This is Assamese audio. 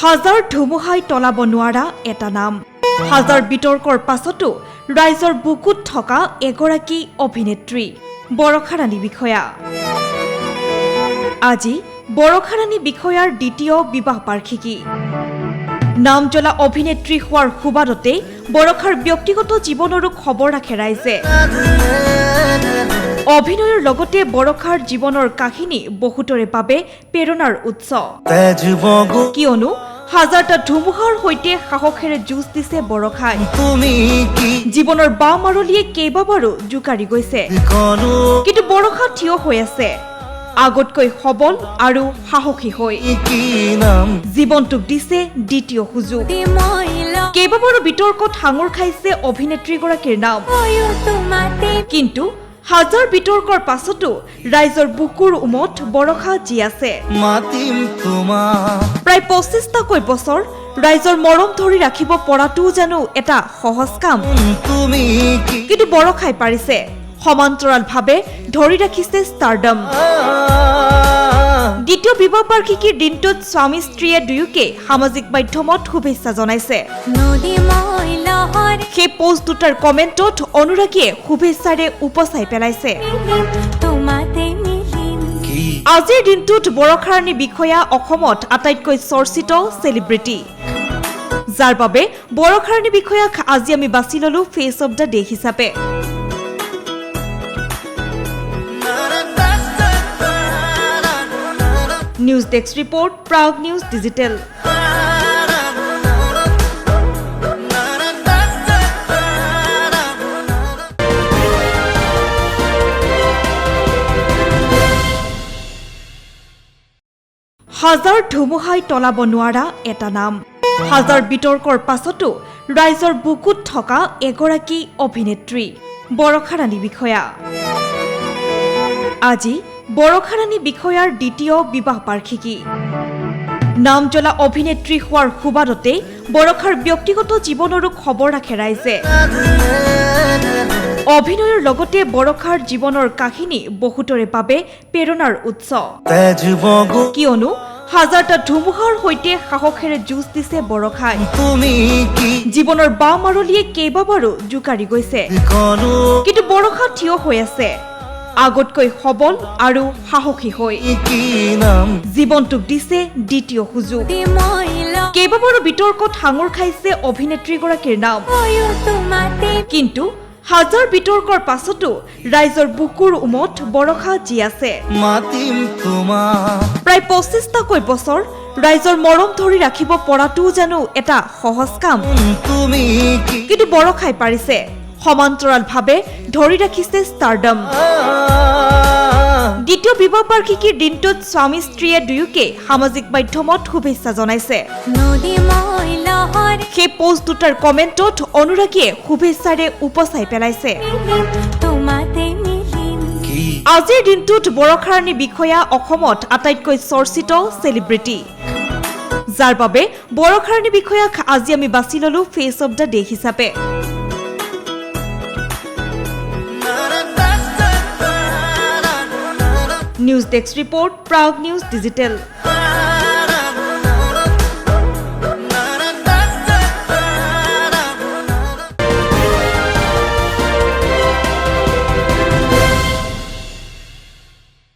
হাজাৰ ধুমুহাই তলাব নোৱাৰা এটা নাম। হাজাৰ বিতৰ্কৰ পাছতো ৰাইজৰ বুকুত থকা এগৰাকী অভিনেত্ৰী বৰষাৰাণী বিষয়া। আজি বৰষাৰাণী বিষয়াৰ দ্বিতীয় বিবাহ বাৰ্ষিকী। নাম জ্বলা অভিনেত্ৰী হোৱাৰ সুবাদতে বৰষাৰ ব্যক্তিগত জীৱনৰো খবৰ ৰাখে ৰাইজে। অভিনয়ৰ লগতে বৰষাৰ জীৱনৰ কাহিনী বহুতৰে বাবে প্ৰেৰণাৰ উৎস, কিয়নো হাজাৰটা ধুমুহাৰ সৈতে সাহসেৰে যুঁজ দিছে বৰষাই। জীৱনৰ বাম মাৰলিয়ে কেইবাবাৰো জোকাৰি গৈছে, কিন্তু বৰষা থিয় হৈ আছে আগতকৈ সবল আৰু সাহসী হৈ। জীৱনটোক দিছে দ্বিতীয় সুযোগ। কেইবাবাৰো বিতৰ্কত সাঙুৰ খাইছে অভিনেত্ৰীগৰাকীৰ নাম, কিন্তু হাজাৰ বিতৰ্কৰ পাছতো ৰাইজৰ বুকুৰ উমত বৰষা জি আছে। প্ৰায় 25টাকৈ বছৰ ৰাইজৰ মৰম ধৰি ৰাখিব পৰাটোও জানো এটা সহজ কাম, কিন্তু বৰষাই পাৰিছে। সমান্তৰালভাৱে ধৰি ৰাখিছে ষ্টাৰডম। দ্বিতীয় বিবাহ বাৰ্ষিকীৰ দিনটোত স্বামী স্ত্ৰীয়ে দুয়োকে সামাজিক মাধ্যমত শুভেচ্ছা জনাইছে। সেই পোষ্ট দুটাৰ কমেণ্টত অনুৰাগীয়ে শুভেচ্ছাৰে উপচাই পেলাইছে। আজিৰ দিনটোত বৰষাৰাণী বিষয়া অসমত আটাইতকৈ চৰ্চিত চেলিব্ৰিটি, যাৰ বাবে বৰষাৰাণী বিষয়াক আজি আমি বাছি ললো ফেচ অব দ্য ডে হিচাপে। News desk report, Prag news digital. হাজাৰ ধুমুহাই তলাব নোৱাৰা এটা নাম। হাজাৰ বিতৰ্কৰ পাছতো ৰাইজৰ বুকুত থকা এগৰাকী অভিনেত্ৰী বৰষাৰাণী বিষয়া। আজি বৰষাৰাণী বিষয়াৰ দ্বিতীয় বিবাহ বাৰ্ষিকী। নাম জ্বলা অভিনেত্ৰী হোৱাৰ সুবাদতে বৰষাৰ ব্যক্তিগত জীৱনৰো খবৰ ৰাখে ৰাইজে। অভিনয়ৰ লগতে বৰষাৰ জীৱনৰ কাহিনী বহুতৰে বাবে প্ৰেৰণাৰ উৎস, কিয়নো হাজাৰটা ধুমুহাৰ সৈতে সাহসেৰে যুঁজ দিছে বৰষাই। জীৱনৰ বাম মাৰলিয়ে কেইবাবাৰো জোকাৰি গৈছে, কিন্তু বৰষা থিয় হৈ আছে আগতকৈ সবল আৰু সাহসী হৈ। জীৱনটোক দিছে দ্বিতীয় সুযোগ। কেইবাবাৰো বিতৰ্কত সাঙুৰ খাইছে অভিনেত্ৰীগৰাকীৰ নাম, কিন্তু হাজাৰ বিতৰ্কৰ পাছতো ৰাইজৰ বুকুৰ উমত বৰষা জি আছে। প্ৰায় 25টাকৈ বছৰ ৰাইজৰ মৰম ধৰি ৰাখিব পৰাটোও জানো এটা সহজ কাম, কিন্তু বৰষাই পাৰিছে। সমান্তৰালভাৱে ধৰি ৰাখিছে ষ্টাৰডম। দ্বিতীয় বিবাহ বাৰ্ষিকীৰ দিনটোত স্বামী স্ত্ৰীয়ে দুয়োকে সামাজিক মাধ্যমত শুভেচ্ছা জনাইছে। সেই পোষ্ট দুটাৰ কমেণ্টত অনুৰাগীয়ে শুভেচ্ছাৰে উপচাই পেলাইছে। আজিৰ দিনটোত বৰষাৰাণী বিষয়া অসমত আটাইতকৈ চৰ্চিত চেলিব্ৰিটি, যাৰ বাবে বৰষাৰাণী বিষয়াক আজি আমি বাছি ললো ফেচ অব দ্য ডে হিচাপে। News desk report, Prag news digital.